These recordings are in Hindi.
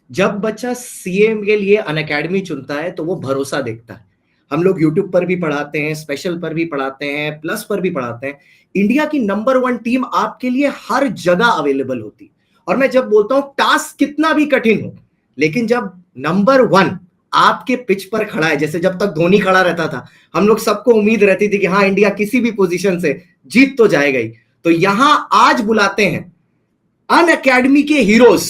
जब बच्चा सीए के लिए अनअकैडमी चुनता है तो वो भरोसा देखता है। हम लोग यूट्यूब पर भी पढ़ाते हैं, स्पेशल पर भी पढ़ाते हैं, प्लस पर भी पढ़ाते हैं। इंडिया की नंबर 1 टीम आपके लिए हर जगह अवेलेबल होती। और मैं जब बोलता हूं टास्क कितना भी कठिन हो, लेकिन जब नंबर 1 आपके पिच पर खड़ा है, जैसे जब तक धोनी खड़ा रहता था हम लोग सबको उम्मीद रहती थी कि हाँ इंडिया किसी भी पोजीशन से जीत तो जाएगा ही। तो यहां आज बुलाते हैं अन अकेडमी के हीरोज,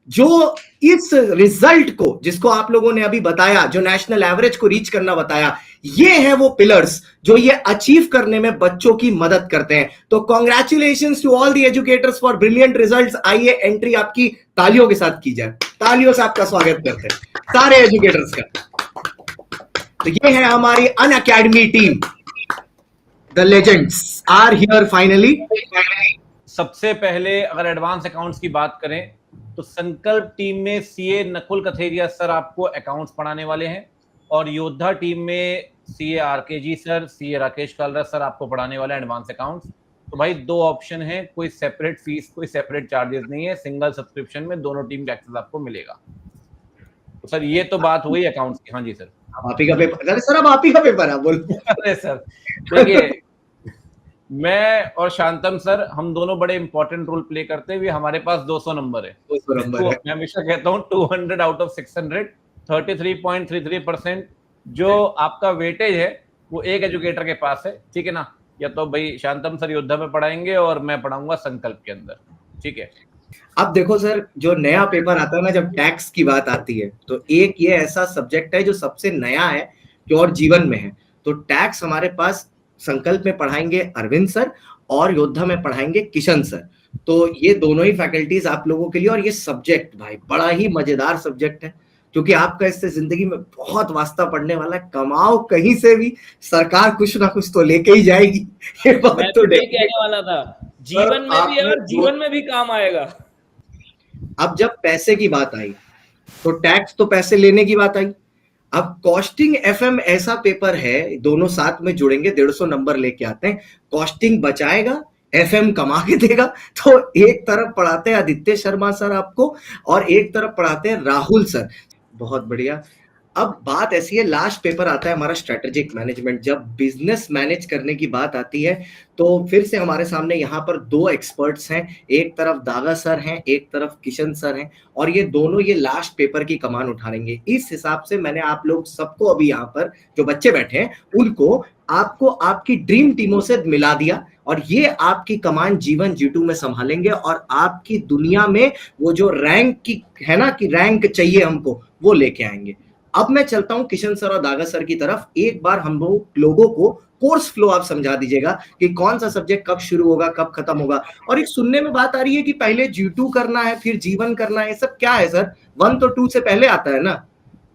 जो इस रिजल्ट को, जिसको आप लोगों ने अभी बताया, जो नेशनल एवरेज को रीच करना बताया, ये है वो पिलर्स जो ये अचीव करने में बच्चों की मदद करते हैं। तो congratulations to all the educators for brilliant results. आइए एंट्री आपकी तालियों के साथ की जाए, तालियों से आपका स्वागत करते हैं सारे एजुकेटर्स का। तो ये है हमारी Unacademy team, the legends are here finally. सबसे पहले अगर एडवांस अकाउंट्स की बात करें तो संकल्प टीम में सीए नकुल कथेरिया सर आपको अकाउंट्स पढ़ाने वाले हैं, और योद्धा टीम में CA RK ji sir, CA Rakesh Kalra sir आपको पढ़ाने वाले हैं एडवांस अकाउंट्स। तो भाई दो ऑप्शन है, कोई सेपरेट फीस, कोई सेपरेट चार्जेस नहीं है, सिंगल सब्सक्रिप्शन में दोनों टीम का एक्सेस आपको मिलेगा। तो सर ये तो बात हुई अकाउंट्स की। हाँ जी सर। आप ही का पेपर। अरे सर अब आप ही का पेपर है, बोलो। अरे सर देखिए, मैं और शांतम सर हम दोनों बड़े इंपॉर्टेंट रोल प्ले करते हुए, हमारे पास 200 नंबर है। 200 नंबर तो है। मैं हमेशा कहता हूँ 200 आउट ऑफ 600, 33.33% जो आपका वेटेज है वो एक एजुकेटर के पास है, ठीक है ना। या तो भाई शांतम सर योद्धा में पढ़ाएंगे और मैं पढ़ाऊंगा संकल्प के अंदर, ठीक है। अब देखो सर, जो नया पेपर आता है ना, जब टैक्स की बात आती है तो एक ये ऐसा सब्जेक्ट है जो सबसे नया है जो और जीवन में है। तो टैक्स हमारे पास संकल्प में पढ़ाएंगे अरविंद सर, और योद्धा में पढ़ाएंगे किशन सर। तो ये दोनों ही फैकल्टीज आप लोगों के लिए, और ये सब्जेक्ट भाई बड़ा ही मजेदार सब्जेक्ट है, क्योंकि आपका इससे जिंदगी में बहुत वास्ता पड़ने वाला है। कमाओ कहीं से भी, सरकार कुछ ना कुछ तो लेके ही जाएगी। ये बात मैं तो भी यही कहने वाला था, जीवन में भी और जीवन में भी काम आएगा। अब जब पैसे की बात आई तो टैक्स तो पैसे लेने की बात आई। अब कॉस्टिंग एफएम ऐसा पेपर है, दोनों साथ में जुड़ेंगे, 150 नंबर लेके आते हैं। कॉस्टिंग बचाएगा, एफएम कमा के देगा। तो एक तरफ पढ़ाते हैं आदित्य शर्मा सर आपको, और एक तरफ पढ़ाते हैं राहुल सर। बहुत बढ़िया। अब बात ऐसी है, लास्ट पेपर आता है हमारा स्ट्रेटेजिक मैनेजमेंट। जब बिजनेस मैनेज करने की बात आती है तो फिर से हमारे सामने यहाँ पर दो एक्सपर्ट्स हैं, एक तरफ दागा सर हैं, एक तरफ किशन सर हैं, और ये दोनों ये लास्ट पेपर की कमान उठाएंगे। इस हिसाब से मैंने आप लोग सबको अभी यहाँ पर जो बच्चे बैठे हैं उनको आपको आपकी ड्रीम टीमों से मिला दिया, और ये आपकी कमान जीवन G2 में संभालेंगे, और आपकी दुनिया में वो जो रैंक की है ना, कि रैंक चाहिए हमको, वो लेके आएंगे। अब मैं चलता हूं किशन सर और दागा सर की तरफ। एक बार हम लोगों को कोर्स फ्लो आप समझा दीजिएगा कि कौन सा सब्जेक्ट कब शुरू होगा, कब खत्म होगा। और एक सुनने में बात आ रही है कि पहले G2 करना है फिर जीवन करना है, ये सब क्या है सर? 1 तो 2 से पहले आता है ना,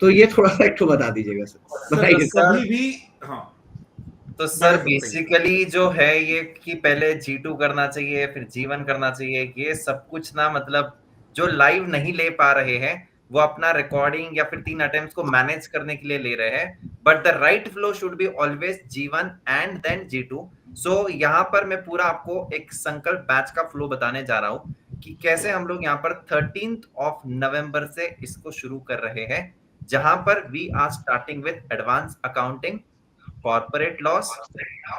तो ये थोड़ा सा एक बता दीजिएगा सर। बताइए कभी भी। हाँ तो सर बेसिकली जो है ये कि पहले G2 करना चाहिए फिर जीवन करना चाहिए, ये सब कुछ ना, मतलब जो लाइव नहीं ले पा रहे हैं वो अपना रिकॉर्डिंग या फिर 3 अटेम्प्ट्स को मैनेज करने के लिए ले रहे हैं, but the right flow should be always G1 and then G2। So यहाँ पर मैं पूरा आपको एक संकल्प बैच का फ्लो बताने जा रहा हूँ कि कैसे हम लोग यहाँ पर 13th ऑफ नवंबर से इसको शुरू कर रहे हैं, जहां पर we are starting with advance accounting, corporate loss,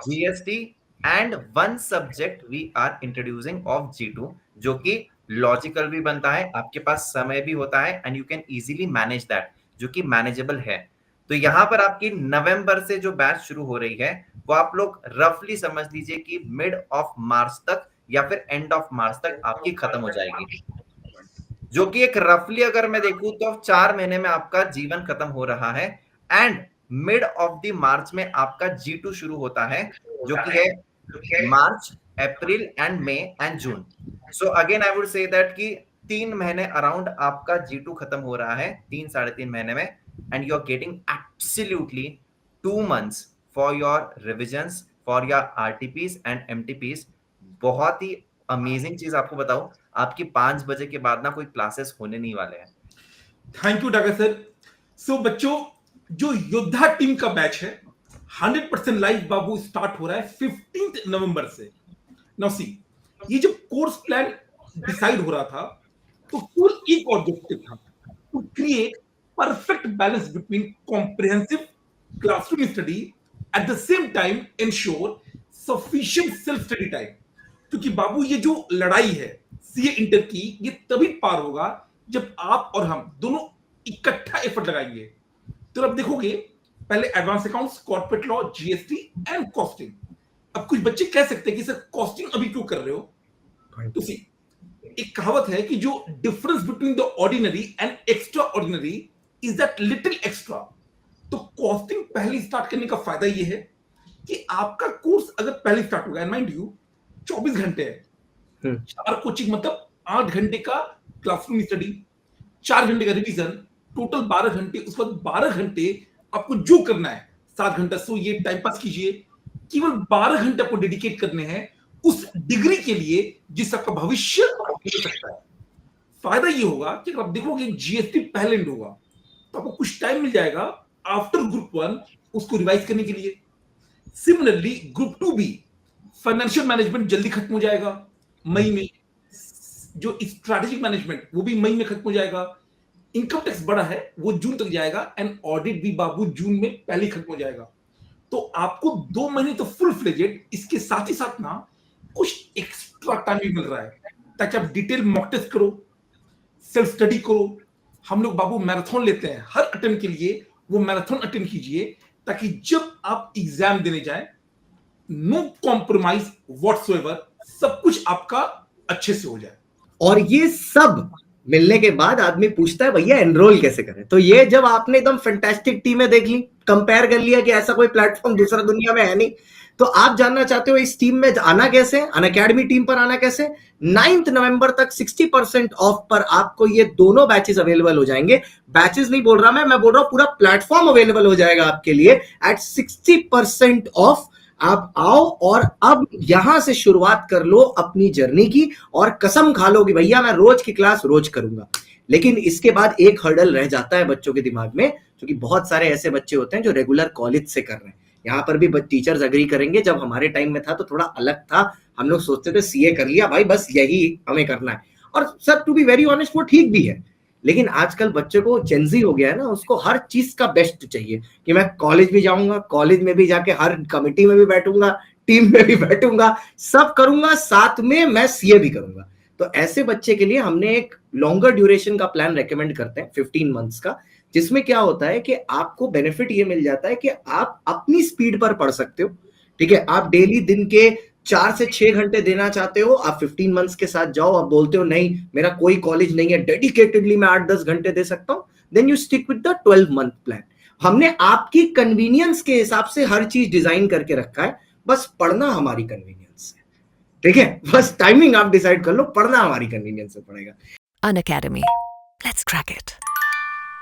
GST and one subject we are introducing of G2, जो कि लॉजिकल भी बनता है, आपके पास समय भी होता है and you can easily manage that, जो कि मैनेजेबल है। तो यहाँ पर आपकी नवंबर से जो बैच शुरू हो रही है वो आप लोग रफली समझ लीजिए कि मिड ऑफ मार्च तक या फिर एंड ऑफ मार्च तक आपकी खत्म हो जाएगी, जो कि एक रफली अगर मैं देखूं तो 4 महीने में आपका जीवन खत्म हो रहा है। And mid of the March में आपका G2 शुरू होता है, जो कि है March, April and May and June. So again I would say that कि 3 महीने अराउंड आपका G2 खत्म हो रहा है, 3-3.5 महीने में, and you are getting absolutely 2 months for your revisions, for your RTPs and MTPs। बहुत ही अमेजिंग चीज आपको बताऊं, आपकी 5 बजे के बाद ना कोई क्लासेस होने नहीं वाले हैं। Thank you Daga sir. So बच्चों, जो योद्धा टीम का बैच है 100% लाइव बाबू स्टार्ट हो रहा है 15 नवंबर से। नाउ सी, ये जो कोर्स प्लान डिसाइड हो रहा था तो कुल एक ऑब्जेक्टिव था create perfect balance between comprehensive classroom study at the same time ensure sufficient self study time. क्योंकि बाबू ये जो लड़ाई है सीए इंटर की, ये तभी पार होगा जब आप और हम दोनों इकट्ठा एफर्ट लगाएंगे। तो अब देखोगे पहले advance accounts, corporate law, GST and costing. अब कुछ बच्चे कह सकते हैं कि सर कॉस्टिंग अभी क्यों कर रहे हो? तो सी, एक कहावत है कि जो difference between the ordinary and extra ordinary is that little extra. तो कॉस्टिंग पहले स्टार्ट करने का फायदा यह है कि आपका कोर्स अगर पहले स्टार्ट होगा, एंड माइंड यू 24 घंटे है, 4 कोचिंग मतलब 8 घंटे का क्लासरूम स्टडी, 4 घंटे का रिवीजन, टोटल 12 घंटे। उसके बाद 12 घंटे आपको जो करना है, 7 घंटा सोइए, टाइम पास कीजिए, केवल 12 घंटे आपको डेडिकेट करने हैं उस डिग्री के लिए जिससे आपका भविष्य हो सकता है। फायदा ये होगा कि अगर आप देखोगे जीएसटी पहले एंड होगा तो आपको कुछ टाइम मिल जाएगा आफ्टर ग्रुप 1 उसको रिवाइज करने के लिए। सिमिलरली ग्रुप 2 भी फाइनेंशियल मैनेजमेंट जल्दी खत्म हो जाएगा मई में, जो स्ट्रैटेजिक मैनेजमेंट वो भी मई में खत्म हो जाएगा, इनकम टैक्स बड़ा है वो जून तक जाएगा, एंड ऑडिट भी बाबू जून में पहले खत्म हो जाएगा। तो आपको 2 महीने तो फुल फ्लेजेड, इसके साथ ही साथ ना कुछ एक्स्ट्रा टाइम भी मिल रहा है ताकि आप डिटेल मॉक टेस्ट करो, सेल्फ स्टडी करो। हम लोग बाबू मैराथन लेते हैं, हर अटेम्प्ट के लिए वो मैराथन अटेम्प्ट कीजिए ताकि जब आप एग्जाम देने जाएं नो कॉम्प्रोमाइज व्हाटसोएवर, सब कुछ आपका अच्छे से हो जाए। और ये सब मिलने के बाद आदमी पूछता है भैया एनरोल कैसे करें? तो ये जब आपने एकदम फैंटास्टिक टीमें देख ली, कंपेयर कर लिया कि ऐसा कोई प्लेटफॉर्म दूसरा दुनिया में है नहीं, तो आप जानना चाहते हो इस टीम में आना कैसे, अनअकैडमी टीम पर आना कैसे? 9 नवंबर तक 60% ऑफ पर आपको ये दोनों बैचेस अवेलेबल हो जाएंगे। बैचेस नहीं बोल रहा मैं बोल रहा हूं पूरा प्लेटफॉर्म अवेलेबल हो जाएगा आपके लिए एट 60% ऑफ। आप आओ और अब यहां से शुरुआत कर लो अपनी जर्नी की, और कसम खा लो कि भैया मैं रोज की क्लास रोज करूंगा। लेकिन इसके बाद एक हर्डल रह जाता है बच्चों के दिमाग में, क्योंकि बहुत सारे ऐसे बच्चे होते हैं जो रेगुलर कॉलेज से कर रहे हैं। यहाँ पर भी टीचर्स अग्री करेंगे, जब हमारे टाइम में था तो थोड़ा अलग था, हम लोग सोचते थे सीए कर लिया भाई बस यही हमें करना है, और sir to be very honest वो ठीक भी है। लेकिन आजकल बच्चे को जेंजी हो गया है ना, उसको हर चीज का बेस्ट चाहिए कि मैं कॉलेज भी जाऊंगा, कॉलेज में भी जाके हर कमिटी में भी बैठूंगा, टीम में भी बैठूंगा, सब करूंगा, साथ में मैं सीए भी करूंगा। तो ऐसे बच्चे के लिए हमने एक लॉन्गर ड्यूरेशन का प्लान रेकमेंड करते हैं 15 मंथ्स का, जिसमें क्या होता है कि आपको बेनिफिट ये मिल जाता है कि आप अपनी स्पीड पर पढ़ सकते हो। ठीक है, आप डेली दिन के 4 से 6 घंटे देना चाहते हो, आप 15 मंथ्स के साथ जाओ। आप बोलते हो नहीं मेरा कोई कॉलेज नहीं है, डेडिकेटेडली मैं 8-10 घंटे दे सकता हूं, then you stick with the 12 month plan. हमने आपकी कन्वीनियंस के हिसाब से हर चीज डिजाइन करके रखा है, बस पढ़ना हमारी कन्वीनियंस है। ठीक है, बस टाइमिंग आप डिसाइड कर लो, पढ़ना हमारी कन्वीनियंस से पड़ेगा। Unacademy. Let's crack it.